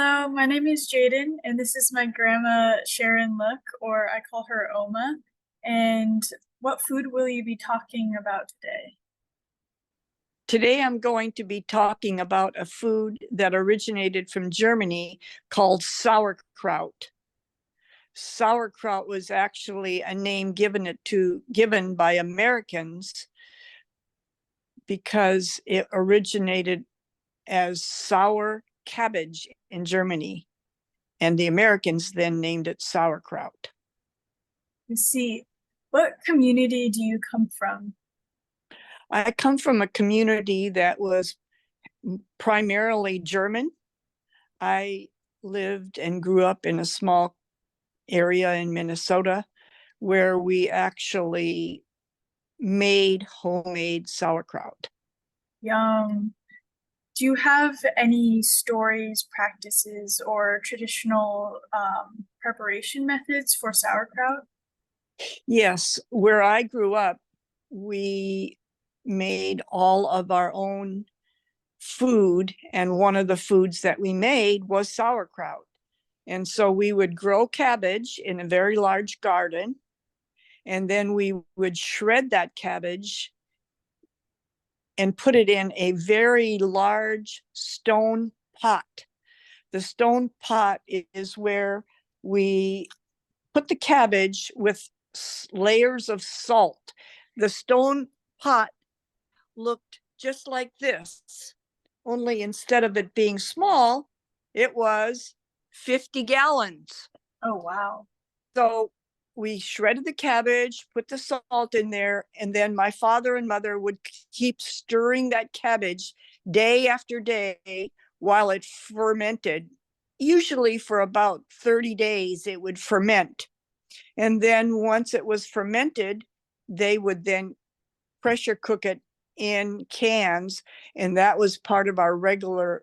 Hello, my name is Jaden, and this is my grandma Sharon Look, or I call her Oma. And what food will you be talking about today? Today, I'm going to be talking about a food that originated from Germany called sauerkraut. Sauerkraut was actually a name given by Americans because it originated as sour cabbage in Germany, and the Americans then named it sauerkraut. Let's see, what community do you come from? I come from a community that was primarily German. I lived and grew up in a small area in Minnesota where we actually made homemade sauerkraut. Yum. Do you have any stories, practices, or traditional preparation methods for sauerkraut? Yes, where I grew up, we made all of our own food, and one of the foods that we made was sauerkraut. And so we would grow cabbage in a very large garden, and then we would shred that cabbage and put it in a very large stone pot. The stone pot is where we put the cabbage with layers of salt. The stone pot looked just like this, only instead of it being small, it was 50 gallons. Oh, wow. So we shredded the cabbage, put the salt in there, and then my father and mother would keep stirring that cabbage day after day while it fermented. Usually for about 30 days, it would ferment. And then once it was fermented, they would then pressure cook it in cans. And that was part of our regular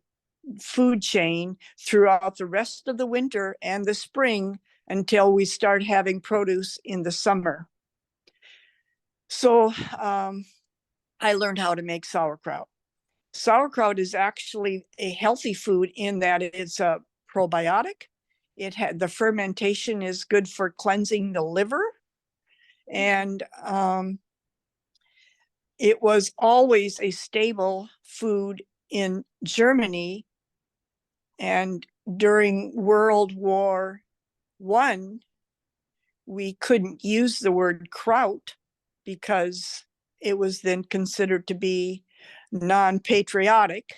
food chain throughout the rest of the winter and the spring until we start having produce in the summer. So I learned how to make sauerkraut. Sauerkraut is actually a healthy food in that it's a probiotic. It had the fermentation is good for cleansing the liver, and it was always a stable food in Germany. And during World War I, we couldn't use the word kraut because it was then considered to be non-patriotic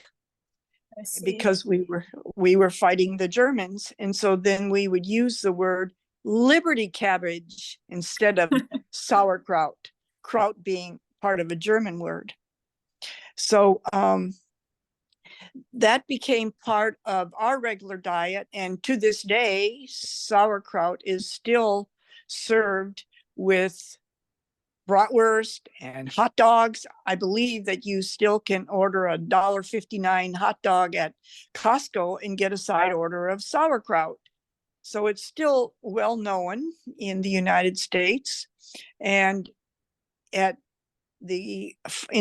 because we were fighting the Germans. And so then we would use the word liberty cabbage instead of sauerkraut, kraut being part of a German word. So that became part of our regular diet. And to this day, sauerkraut is still served with bratwurst and hot dogs. I believe that you still can order a $1.59 hot dog at Costco and get a side order of sauerkraut. So it's still well known in the United States. And in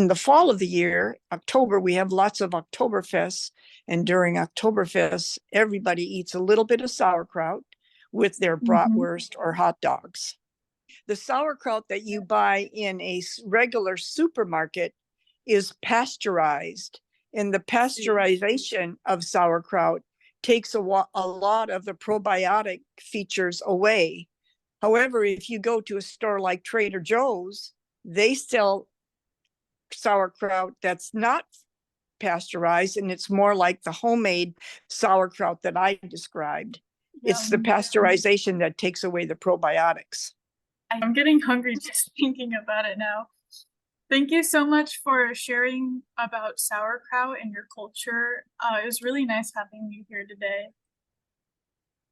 the fall of the year, October, we have lots of Oktoberfests. And during Oktoberfests, everybody eats a little bit of sauerkraut with their bratwurst or hot dogs. The sauerkraut that you buy in a regular supermarket is pasteurized, and the pasteurization of sauerkraut takes a lot of the probiotic features away. However, if you go to a store like Trader Joe's, they sell sauerkraut that's not pasteurized, and it's more like the homemade sauerkraut that I described. It's the pasteurization that takes away the probiotics. I'm getting hungry just thinking about it now. Thank you so much for sharing about sauerkraut and your culture. It was really nice having you here today.